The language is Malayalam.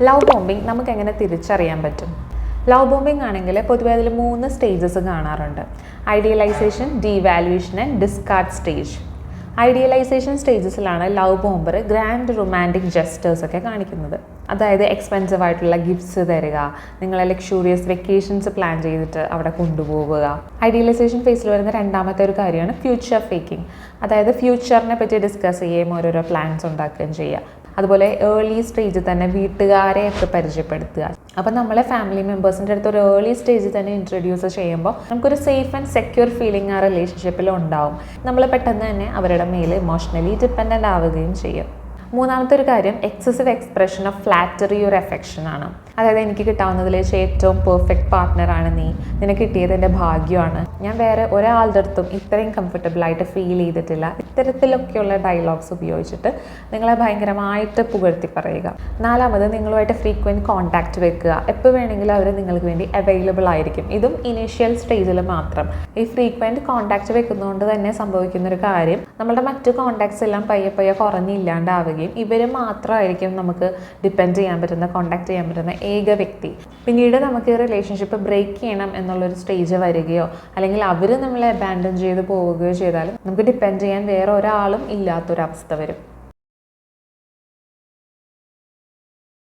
ലവ് ബോംബിംഗ് നമുക്ക് എങ്ങനെ തിരിച്ചറിയാൻ പറ്റും? ലവ് ബോംബിംഗ് ആണെങ്കിൽ പൊതുവെ അതിൽ 3 സ്റ്റേജസ് കാണാറുണ്ട്. Idealisation, devaluation and discard stage. Idealisation സ്റ്റേജസിലാണ് love bomber grand romantic gestures ഒക്കെ കാണിക്കുന്നത്. അതായത് എക്സ്പെൻസീവ് ആയിട്ടുള്ള ഗിഫ്റ്റ്സ് തരിക, നിങ്ങളെ ലക്ഷൂറിയസ് വെക്കേഷൻസ് പ്ലാൻ ചെയ്തിട്ട് അവിടെ കൊണ്ടുപോവുക. ഐഡിയലൈസേഷൻ ഫേസിൽ വരുന്ന രണ്ടാമത്തെ ഒരു കാര്യമാണ് ഫ്യൂച്ചർ ഫേക്കിംഗ്. അതായത് ഫ്യൂച്ചറിനെ പറ്റി ഡിസ്കസ് ചെയ്യുകയും ഓരോരോ പ്ലാൻസ് ഉണ്ടാക്കുകയും ചെയ്യുക. അതുപോലെ ഏർലി സ്റ്റേജിൽ തന്നെ വീട്ടുകാരെയൊക്കെ പരിചയപ്പെടുത്തുക. അപ്പം നമ്മളെ ഫാമിലി മെമ്പേഴ്സിൻ്റെ അടുത്ത് ഒരു ഏർലി സ്റ്റേജിൽ തന്നെ ഇൻട്രൊഡ്യൂസ് ചെയ്യുമ്പോൾ നമുക്കൊരു സേഫ് ആൻഡ് സെക്യൂർ ഫീലിംഗ് ആ റിലേഷൻഷിപ്പിൽ ഉണ്ടാവും. നമ്മൾ പെട്ടെന്ന് തന്നെ അവരുടെ മേൽ ഇമോഷണലി ഡിപ്പെൻഡൻ്റ് ആവുകയും ചെയ്യും. മൂന്നാമത്തെ ഒരു കാര്യം എക്സസീവ് എക്സ്പ്രഷൻ ഓഫ് ഫ്ലാറ്ററി ഒരു എഫെക്ഷൻ ആണ്. അതായത് എനിക്ക് കിട്ടാവുന്നതിൽ വെച്ച് ഏറ്റവും പെർഫെക്റ്റ് പാർട്ട്ണറാണ് നീ, നിനക്ക് കിട്ടിയത് എൻ്റെ ഭാഗ്യമാണ്, ഞാൻ വേറെ ഒരാളുടെ അടുത്തും ഇത്രയും കംഫർട്ടബിളായിട്ട് ഫീൽ ചെയ്തിട്ടില്ല. ഇത്തരത്തിലൊക്കെയുള്ള ഡയലോഗ്സ് ഉപയോഗിച്ചിട്ട് നിങ്ങളെ ഭയങ്കരമായിട്ട് പുകഴ്ത്തി പറയുക. നാലാമത് നിങ്ങളുമായിട്ട് ഫ്രീക്വൻറ്റ് കോൺടാക്റ്റ് വെക്കുക. എപ്പോൾ വേണമെങ്കിലും അവർ നിങ്ങൾക്ക് വേണ്ടി അവൈലബിൾ ആയിരിക്കും. ഇതും ഇനീഷ്യൽ സ്റ്റേജിൽ മാത്രം. ഈ ഫ്രീക്വൻറ്റ് കോൺടാക്റ്റ് വെക്കുന്നതുകൊണ്ട് തന്നെ സംഭവിക്കുന്നൊരു കാര്യം, നമ്മളുടെ മറ്റു കോൺടാക്ട്സ് എല്ലാം പയ്യെ പയ്യെ കുറഞ്ഞില്ലാണ്ടാവുകയും ഇവർ മാത്രമായിരിക്കും നമുക്ക് ഡിപ്പെൻഡ് ചെയ്യാൻ പറ്റുന്ന, കോൺടാക്ട് ചെയ്യാൻ പറ്റുന്ന ഏക വ്യക്തി. പിന്നീട് നമുക്ക് ഈ റിലേഷൻഷിപ്പ് ബ്രേക്ക് ചെയ്യണം എന്നുള്ളൊരു സ്റ്റേജ് വരികയോ അല്ലെങ്കിൽ അവർ നമ്മളെ അബാൻഡൻ ചെയ്ത് പോവുകയോ ചെയ്താലും നമുക്ക് ഡിപ്പെൻഡ് ചെയ്യാൻ വേറെ ഒരാളും ഇല്ലാത്തൊരവസ്ഥ വരും.